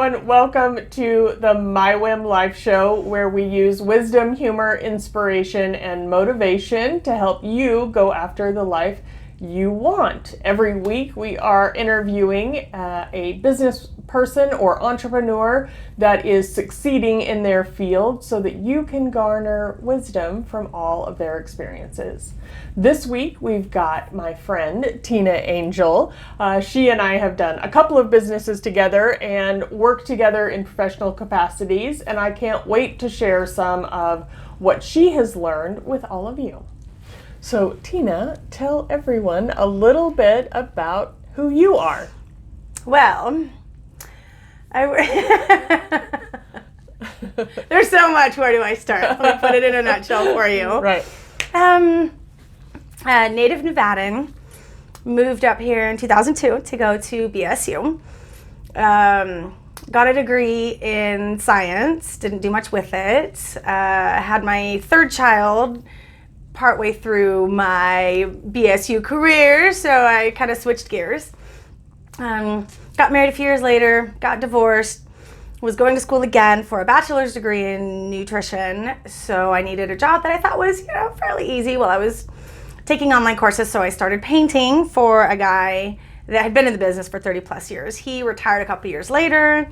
everyone. Welcome to the My Whim Life Show, where we use wisdom, humor, inspiration, and motivation to help you go after the life you want. Every week we are interviewing a business person or entrepreneur that is succeeding in their field so that you can garner wisdom from all of their experiences. This week we've got my friend Tina Angel. She and I have done a couple of businesses together and worked together in professional capacities, and I can't wait to share some of what she has learned with all of you. So, Tina, tell everyone a little bit about who you are. Well, there's so much. Where do I start? Let me put it in a nutshell for you. Right. Native Nevadan, moved up here in 2002 to go to BSU. Got a degree in science, didn't do much with it. Had my third child partway through my BSU career, so I kind of switched gears. Got married a few years later, got divorced, was going to school again for a bachelor's degree in nutrition, so I needed a job that I thought was, fairly easy while I was taking online courses, so I started painting for a guy that had been in the business for 30 plus years. He retired a couple years later,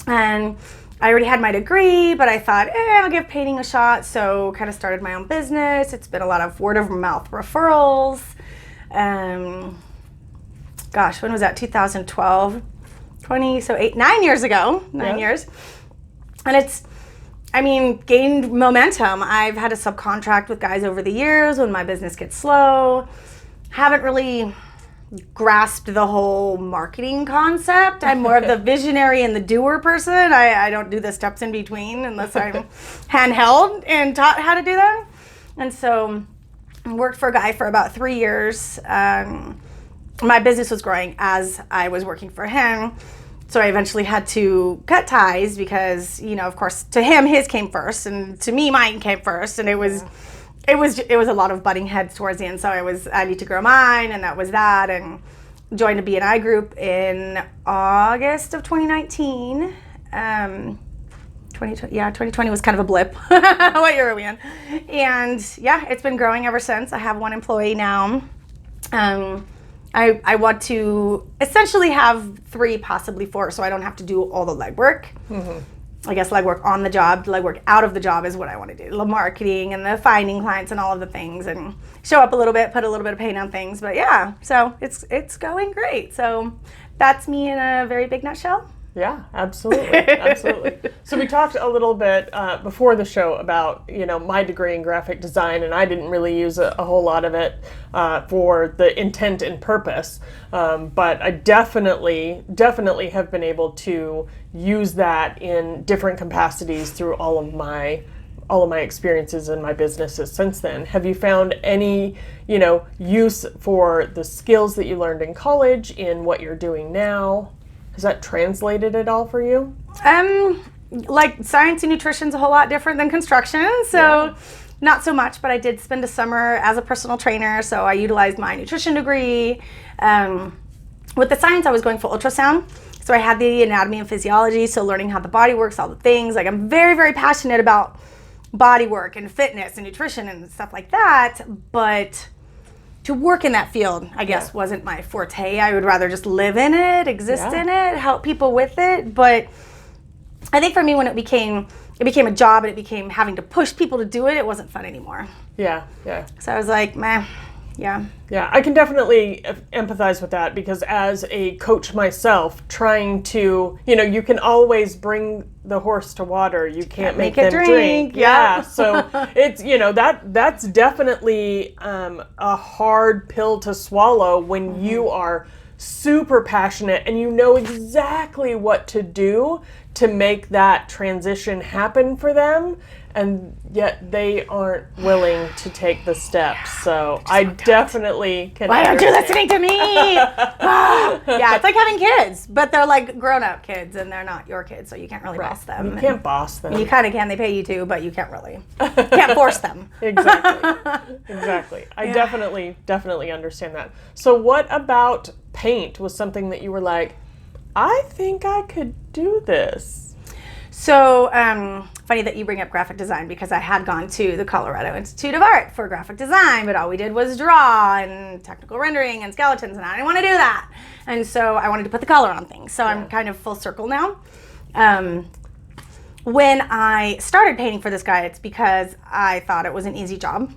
and I already had my degree, but I thought, I'll give painting a shot, so kind of started my own business. It's been a lot of word of mouth referrals. When was that? 2012, 20, so 9 years ago, 9 years. And it's, gained momentum. I've had to subcontract with guys over the years when my business gets slow. Haven't really grasped the whole marketing concept. I'm more of the visionary and the doer person. I don't do the steps in between unless I'm handheld and taught how to do them. And so I worked for a guy for about 3 years. My business was growing as I was working for him. So I eventually had to cut ties because, of course, to him, his came first, and to me, mine came first. And it was a lot of butting heads towards the end. So I need to grow mine, and that was that. And joined a B&I group in August of 2019. 2020 was kind of a blip. What year are we in? And it's been growing ever since. I have one employee now. I want to essentially have 3, possibly 4, so I don't have to do all the legwork. Mm-hmm. I guess legwork on the job, legwork out of the job is what I want to do. The marketing and the finding clients and all of the things, and show up a little bit, put a little bit of paint on things. But so it's going great. So that's me in a very big nutshell. Yeah, absolutely. Absolutely. So we talked a little bit before the show about, my degree in graphic design, and I didn't really use a whole lot of it for the intent and purpose. But I definitely have been able to use that in different capacities through all of my experiences in my businesses since then. Have you found any, use for the skills that you learned in college in what you're doing now? Has that translated at all for you? Like science and nutrition's a whole lot different than construction, so not so much, but I did spend a summer as a personal trainer, so I utilized my nutrition degree. With the science, I was going for ultrasound, so I had the anatomy and physiology, so learning how the body works, all the things. Like, I'm very, very passionate about body work and fitness and nutrition and stuff like that, but to work in that field, I guess, wasn't my forte. I would rather just live in it, exist in it, help people with it. But I think for me, when it became a job and it became having to push people to do it, it wasn't fun anymore. Yeah. So I was like, meh. Yeah, I can definitely empathize with that, because as a coach myself, trying to, you can always bring the horse to water. You can't make them drink. Yeah. So it's, that's definitely a hard pill to swallow when you are super passionate and you know exactly what to do to make that transition happen for them, and yet they aren't willing to take the steps. So I definitely can. Why aren't you listening to me? Yeah, it's like having kids, but they're like grown-up kids, and they're not your kids, so you can't really boss them. You can't boss them. You kind of can. They pay you to, but you can't really. Can't force them. Exactly. I definitely understand that. So what about paint was something that you were like, I think I could do this. So, funny that you bring up graphic design, because I had gone to the Colorado Institute of Art for graphic design, but all we did was draw and technical rendering and skeletons, and I didn't want to do that. And so I wanted to put the color on things. So I'm kind of full circle now. When I started painting for this guy, it's because I thought it was an easy job.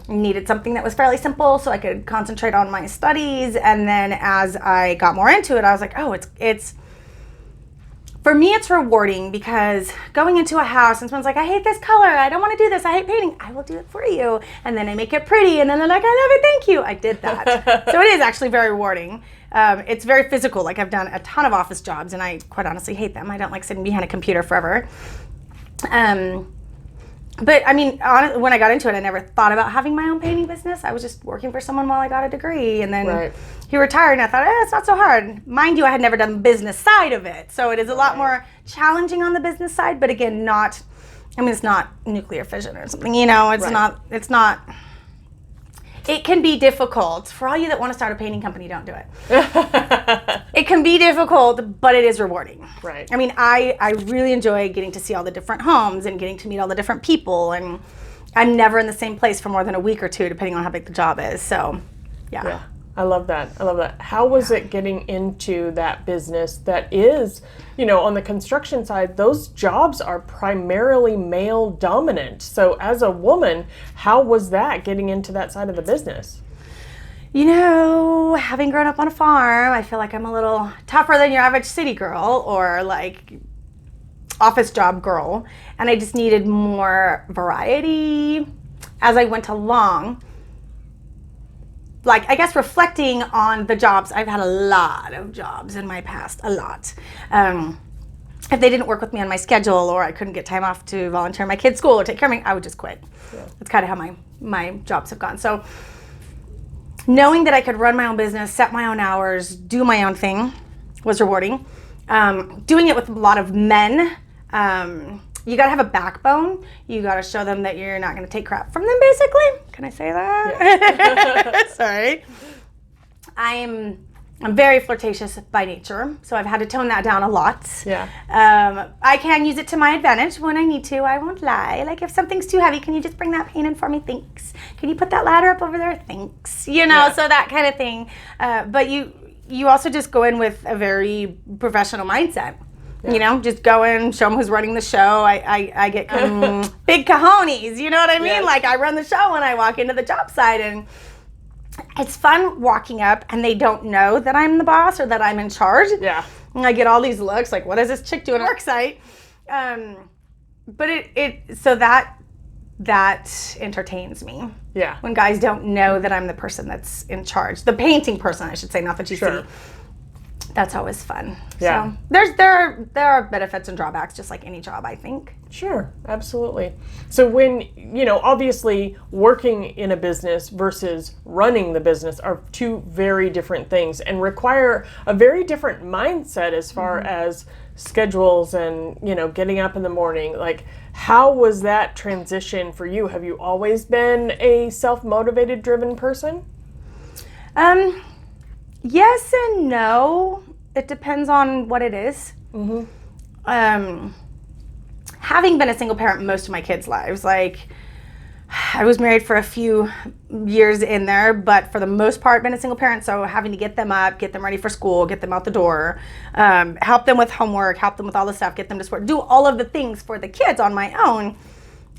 Needed something that was fairly simple so I could concentrate on my studies. And then as I got more into it, I was like, oh, it's for me, it's rewarding, because going into a house and someone's like, I hate this color, I don't want to do this, I hate painting, I will do it for you. And then I make it pretty, and then they're like, I love it, thank you. I did that. So it is actually very rewarding. It's very physical. Like, I've done a ton of office jobs, and I quite honestly hate them. I don't like sitting behind a computer forever. But I mean, when I got into it, I never thought about having my own painting business. I was just working for someone while I got a degree, and then he retired, and I thought, it's not so hard. Mind you, I had never done the business side of it, so it is a lot more challenging on the business side. But again, it's not nuclear fission or something. It's not. It can be difficult. For all you that want to start a painting company, don't do it. It can be difficult, but it is rewarding. Right. I mean, I really enjoy getting to see all the different homes and getting to meet all the different people. And I'm never in the same place for more than a week or two, depending on how big the job is. So, yeah. I love that. How was it getting into that business that is, on the construction side, those jobs are primarily male dominant. So as a woman, how was that getting into that side of the business? Having grown up on a farm, I feel like I'm a little tougher than your average city girl or like office job girl. And I just needed more variety as I went along. Like, I guess reflecting on the jobs, I've had a lot of jobs in my past, a lot. If they didn't work with me on my schedule, or I couldn't get time off to volunteer in my kid's school or take care of me, I would just quit. Yeah. That's kind of how my jobs have gone. So knowing that I could run my own business, set my own hours, do my own thing was rewarding. Doing it with a lot of men, you got to have a backbone. You got to show them that you're not going to take crap from them, basically. Can I say that? Yeah. Sorry. I'm very flirtatious by nature, so I've had to tone that down a lot. Yeah. I can use it to my advantage when I need to. I won't lie. Like, if something's too heavy, can you just bring that paint in for me? Thanks. Can you put that ladder up over there? Thanks. So that kind of thing. But you also just go in with a very professional mindset. Yeah. Just go in, show them who's running the show. I get big cojones, you know what I mean? Yes. Like, I run the show when I walk into the job site, and it's fun walking up and they don't know that I'm the boss or that I'm in charge. Yeah. And I get all these looks like, what does this chick do on a work site? But so that entertains me. Yeah. When guys don't know that I'm the person that's in charge. The painting person, I should say, not that you see. That's always fun. Yeah. So there are benefits and drawbacks, just like any job, I think. Sure, absolutely. So when, obviously working in a business versus running the business are two very different things and require a very different mindset as far as schedules and, getting up in the morning. Like, how was that transition for you? Have you always been a self-motivated, driven person? Yes and no. It depends on what it is. Having been a single parent most of my kids' lives, like, I was married for a few years in there, but for the most part, been a single parent. So having to get them up, get them ready for school, get them out the door, help them with homework, help them with all the stuff, get them to sport, do all of the things for the kids on my own.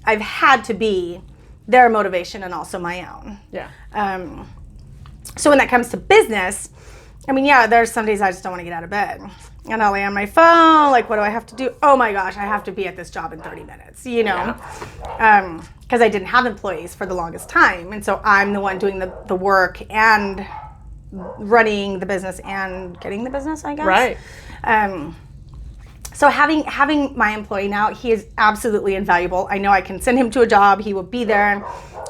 I've had to be their motivation and also my own. Yeah. So when that comes to business, there's some days I just don't want to get out of bed. And I'll lay on my phone, like, what do I have to do? Oh my gosh, I have to be at this job in 30 minutes, because I didn't have employees for the longest time. And so I'm the one doing the work and running the business and getting the business, I guess. Right. So having my employee now, he is absolutely invaluable. I know I can send him to a job, he will be there.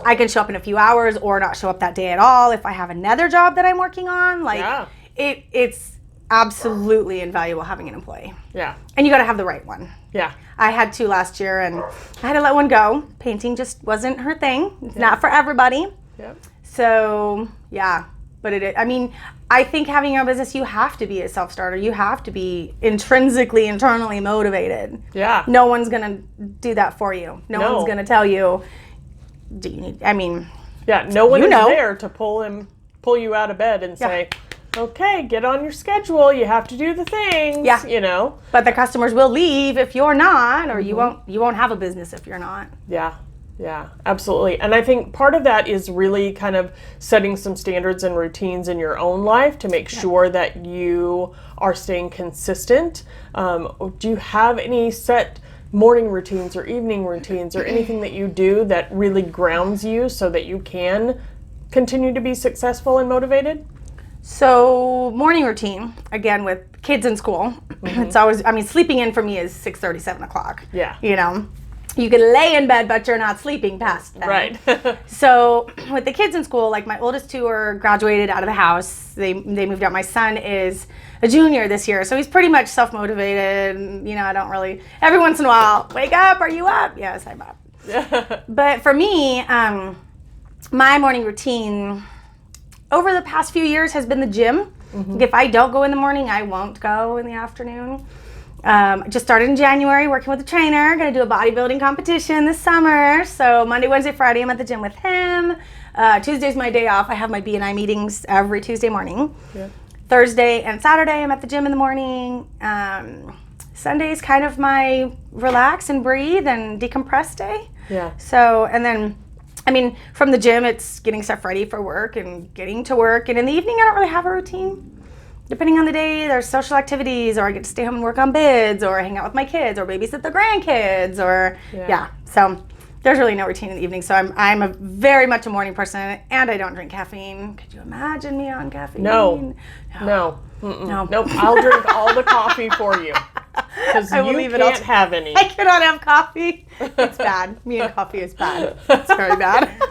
I can show up in a few hours or not show up that day at all. If I have another job that I'm working on, it's absolutely invaluable having an employee. Yeah. And you got to have the right one. Yeah. I had 2 last year and I had to let one go. Painting just wasn't her thing. It's not for everybody. Yep. So, yeah. But I mean, I think having your own business, you have to be a self-starter. You have to be intrinsically, internally motivated. Yeah. No one's going to do that for you. No one's going to tell you, do you need, I mean. Yeah, no one is there to pull you out of bed and say, okay, get on your schedule. You have to do the things, you know. But the customers will leave if you're not, or you won't have a business if you're not. Yeah. Yeah, absolutely. And I think part of that is really kind of setting some standards and routines in your own life to make sure that you are staying consistent. Do you have any set morning routines or evening routines or anything that you do that really grounds you so that you can continue to be successful and motivated? So morning routine, again, with kids in school, it's always, I mean, sleeping in for me is 6:30, 7 o'clock. Yeah. You know, you can lay in bed, but you're not sleeping past that. Right. So with the kids in school, like my oldest two are graduated out of the house. They moved out. My son is a junior this year, so he's pretty much self-motivated. You know, I don't really, every once in a while, wake up, are you up? Yes, I'm up. But for me, my morning routine over the past few years has been the gym. If I don't go in the morning, I won't go in the afternoon. I just started in January working with a trainer. Going to do a bodybuilding competition this summer. So Monday, Wednesday, Friday, I'm at the gym with him. Tuesday's my day off. I have my BNI meetings every Tuesday morning. Yeah. Thursday and Saturday, I'm at the gym in the morning. Sunday's kind of my relax and breathe and decompress day. Yeah. So, and then, I mean, from the gym, it's getting stuff ready for work and getting to work. And in the evening, I don't really have a routine. Depending on the day, there's social activities, or I get to stay home and work on bids, or hang out with my kids, or babysit the grandkids, or So there's really no routine in the evening. So I'm a very much a morning person, and I don't drink caffeine. Could you imagine me on caffeine? No. Nope. I'll drink all the coffee for you. Because you can't have any. I cannot have coffee. It's bad. Me and coffee is bad. It's very bad.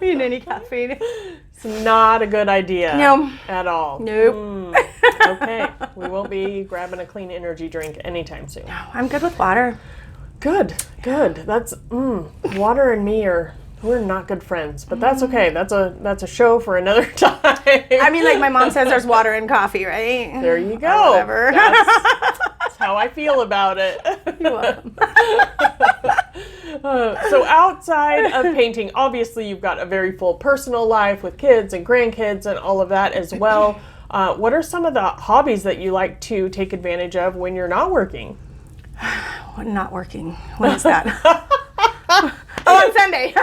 Me and any caffeine. It's not a good idea. No. At all. Nope. Okay. We won't be grabbing a clean energy drink anytime soon. No, I'm good with water. Good. That's water and me we're not good friends, but that's okay. That's a show for another time. I mean, like my mom says, there's water in coffee, right? There you go. Whatever. That's how I feel about it. You're welcome. So outside of painting, obviously you've got a very full personal life with kids and grandkids and all of that as well. What are some of the hobbies that you like to take advantage of when you're not working? Not working. When is that? On Sunday.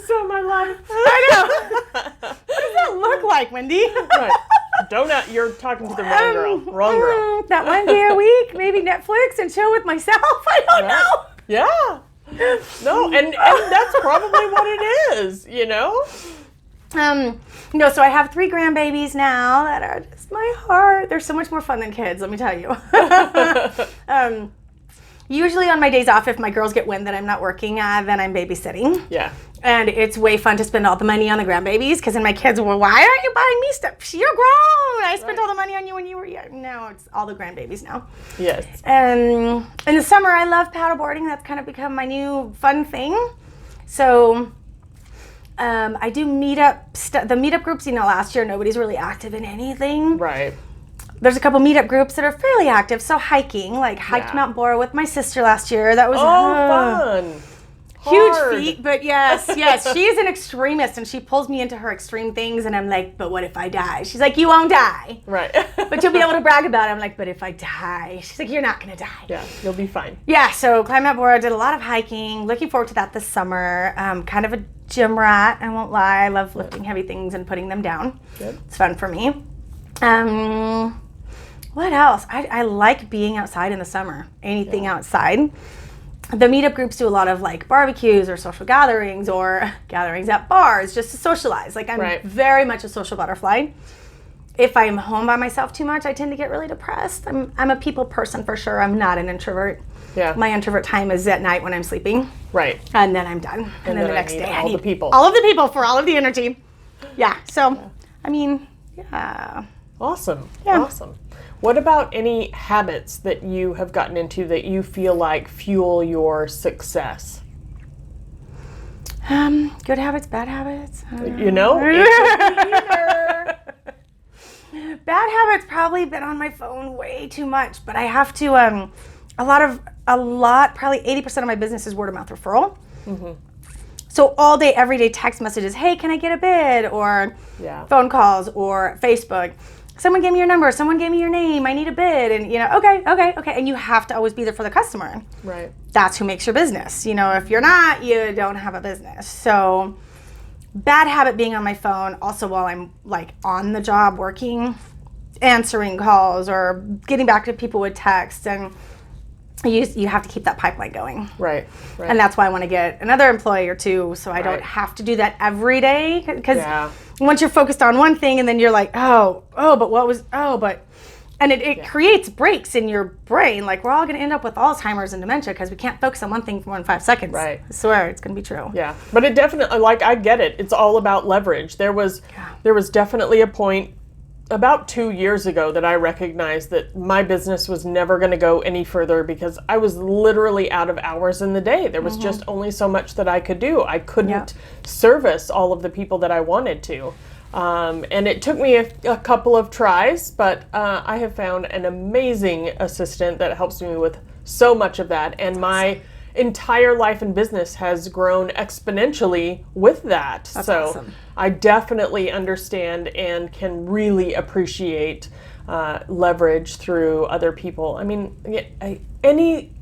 So my life. I know. What does that look like, Wendy? Right. You're talking to the wrong girl. Wrong girl. That one day a week, maybe Netflix and chill with myself. I don't know. Yeah. No, and that's probably what it is, you know? So I have 3 grandbabies now that are just my heart. They're so much more fun than kids, let me tell you. Usually on my days off, if my girls get wind that I'm not working, then I'm babysitting. Yeah. And it's way fun to spend all the money on the grandbabies, because then my kids will, why aren't you buying me stuff? You're grown. I spent all the money on you when you were young. No, it's all the grandbabies now. Yes. And in the summer, I love paddleboarding. That's kind of become my new fun thing. So I do the meetup groups. Last year, nobody's really active in anything. Right. There's a couple meetup groups that are fairly active. So hiking, hiked Mount Bora with my sister last year. That was fun. Huge Hard. feat, but yes. She's an extremist, and she pulls me into her extreme things, and I'm like, but what if I die? She's like, you won't die. Right. But you'll be able to brag about it. I'm like, but if I die? She's like, you're not going to die. Yeah, you'll be fine. Yeah, so climbed Mount Bora, did a lot of hiking. Looking forward to that this summer. Kind of a gym rat, I won't lie. I love lifting heavy things and putting them down. Good. It's fun for me. What else? I like being outside in the summer. Anything outside. The meetup groups do a lot of barbecues or social gatherings or gatherings at bars just to socialize. I'm very much a social butterfly. If I'm home by myself too much, I tend to get really depressed. I'm a people person for sure. I'm not an introvert. Yeah. My introvert time is at night when I'm sleeping. Right. And then I'm done. And then the next day I need the people. All of the people for all of the energy. Yeah. So, I mean, yeah. Awesome. Yeah. Awesome. What about any habits that you have gotten into that you feel like fuel your success? Good habits, bad habits. It could be either. Bad habits, probably been on my phone way too much, but I have to, probably 80% of my business is word of mouth referral. Mm-hmm. So all day, every day text messages, hey, can I get a bid? Or phone calls or Facebook. Someone gave me your number, someone gave me your name, I need a bid. And, okay. And you have to always be there for the customer. Right. That's who makes your business. If you're not, you don't have a business. So bad habit being on my phone, also while I'm like on the job working, answering calls or getting back to people with text, and you have to keep that pipeline going. Right. And that's why I want to get another employee or two, so I don't have to do that every day. Because once you're focused on one thing and then you're like, and it creates breaks in your brain. Like, we're all going to end up with Alzheimer's and dementia because we can't focus on one thing for more than 5 seconds. Right. I swear, it's going to be true. Yeah. But it definitely, I get it. It's all about leverage. There was definitely a point about 2 years ago that I recognized that my business was never going to go any further because I was literally out of hours in the day. There was just only so much that I could do. I couldn't service all of the people that I wanted to. And it took me a couple of tries, but I have found an amazing assistant that helps me with so much of that. And my entire life and business has grown exponentially with that. That's so awesome. I definitely understand and can really appreciate leverage through other people. I mean, any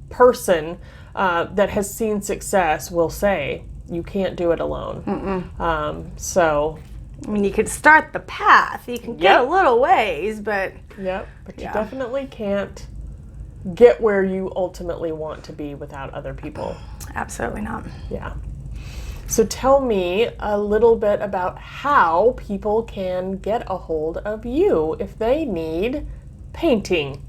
person that has seen success will say, you can't do it alone. So, I mean, you could start the path. You can get a little ways, but... But you definitely can't get where you ultimately want to be without other people. Absolutely not. Yeah. So tell me a little bit about how people can get a hold of you if they need painting.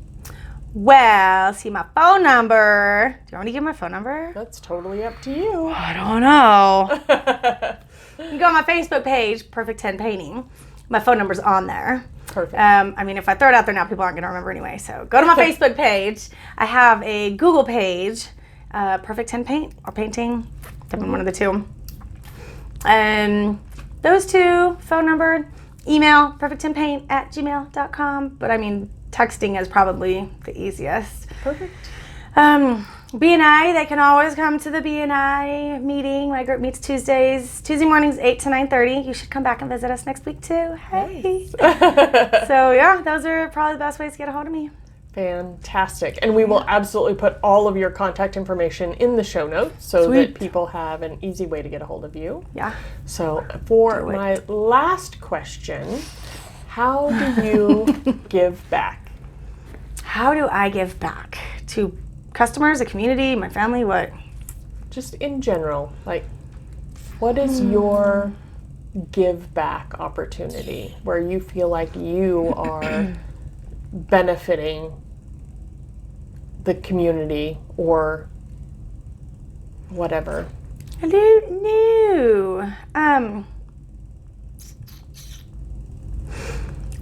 Well, see my phone number. Do you want me to give my phone number? That's totally up to you. I don't know. You can go on my Facebook page, Perfect 10 Painting. My phone number's on there. Perfect. I mean, if I throw it out there now, people aren't going to remember anyway. So go to my Facebook page. I have a Google page, Perfect 10 Paint or Painting. Type in one of the two. And those two, phone number, email, perfect10paint@gmail.com. But I mean, texting is probably the easiest. Perfect. BNI, they can always come to the BNI meeting. My group meets Tuesday mornings, 8 to 9:30. You should come back and visit us next week too. Hey. So yeah, those are probably the best ways to get a hold of me. Fantastic. And we will absolutely put all of your contact information in the show notes so that people have an easy way to get a hold of you. Yeah. So for my last question, how do you give back? How do I give back to customers, the community, my family, what? Just in general, like, what is your give back opportunity where you feel like you are benefiting the community or whatever? I don't know.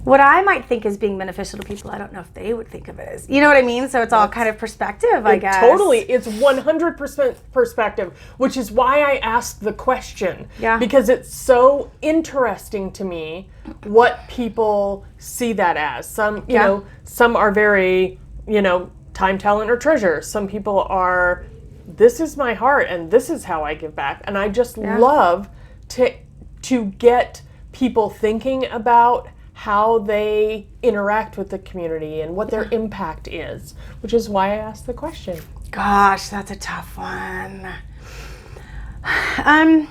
What I might think is being beneficial to people, I don't know if they would think of it as. You know what I mean? So it's all kind of perspective, I guess. Totally. It's 100% perspective, which is why I asked the question. Yeah. Because it's so interesting to me what people see that as. Some, you know, some are very, time, talent, or treasure. Some people are, this is my heart and this is how I give back. And I just love to get people thinking about how they interact with the community and what their impact is, which is why I asked the question. Gosh, that's a tough one. I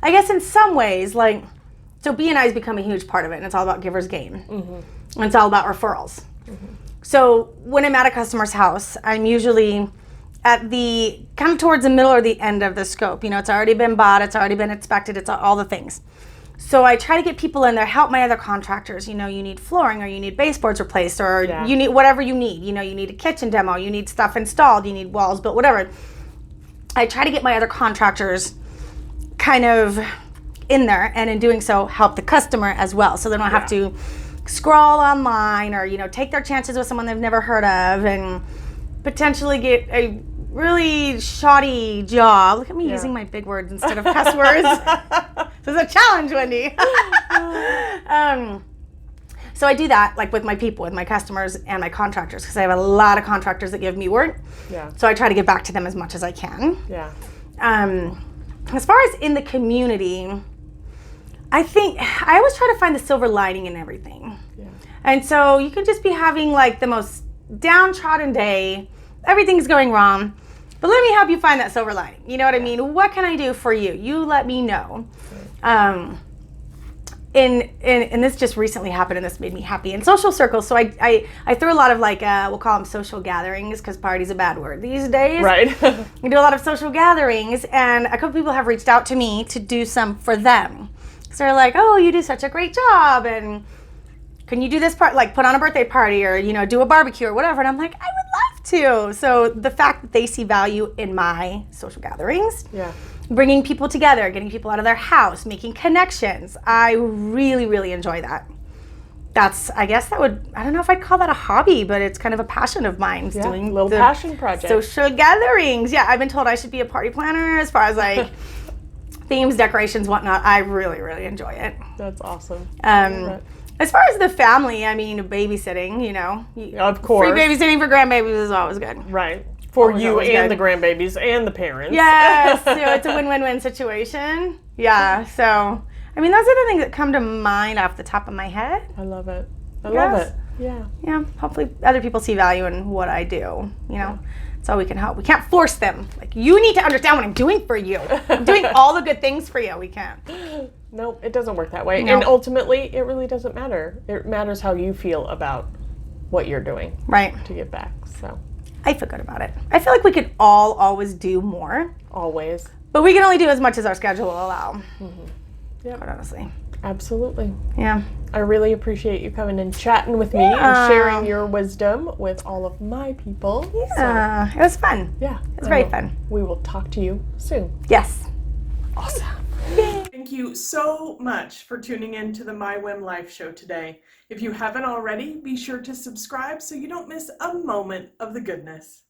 guess in some ways, so BNI has become a huge part of it, and it's all about giver's gain. And it's all about referrals. So when I'm at a customer's house, I'm usually at the, kind of towards the middle or the end of the scope. It's already been bought, it's already been inspected, it's all the things. So I try to get people in there, help my other contractors. You need flooring, or you need baseboards replaced, or you need whatever you need. You need a kitchen demo, you need stuff installed, you need walls built, whatever. I try to get my other contractors kind of in there, and in doing so, help the customer as well. So they don't have to scroll online or, take their chances with someone they've never heard of and potentially get a really shoddy job. Look at me using my big words instead of cuss words. This is a challenge, Wendy. So I do that like with my people, with my customers and my contractors, because I have a lot of contractors that give me work. Yeah. So I try to give back to them as much as I can. Yeah. As far as in the community, I think I always try to find the silver lining in everything. Yeah. And so you could just be having like the most downtrodden day, everything's going wrong, but let me help you find that silver lining. You know what I mean? What can I do for you? You let me know. And this just recently happened, and this made me happy in social circles. So I throw a lot of like we'll call them social gatherings, because party's a bad word these days. Right. We do a lot of social gatherings, and a couple people have reached out to me to do some for them. So they're like, "Oh, you do such a great job, and can you do this part, like put on a birthday party, or do a barbecue or whatever?" And I'm like, I would love to. So the fact that they see value in my social gatherings, Yeah. bringing people together, getting people out of their house, making connections, I really, really enjoy that. I guess I don't know if I'd call that a hobby, but it's kind of a passion of mine. Yeah, Doing little the passion project. social gatherings. Yeah, I've been told I should be a party planner as far as like themes, decorations, whatnot. I really, really enjoy it. That's awesome. As far as the family, I mean, babysitting, Of course. free babysitting for grandbabies is always good. Right. For Always, you always and good. the grandbabies and the parents. Yes, so it's a win-win-win situation. Yeah, so, I mean, those are the things that come to mind off the top of my head. I love it. I Yes. love it. Yeah. Yeah, hopefully other people see value in what I do, That's all we can help. We can't force them. Like, you need to understand what I'm doing for you. I'm doing all the good things for you. We can't. No, it doesn't work that way. No. And ultimately, it really doesn't matter. It matters how you feel about what you're doing Right. to give back. So, I feel good about it. I feel like we could all always do more, always. but we can only do as much as our schedule will allow. Yeah. Quite honestly. Absolutely. Yeah. I really appreciate you coming and chatting with me and sharing your wisdom with all of my people. It was fun. Yeah. It's very fun. We will talk to you soon. Yes. Awesome. Thank you so much for tuning in to the My Whim Life Show today. If you haven't already, be sure to subscribe so you don't miss a moment of the goodness.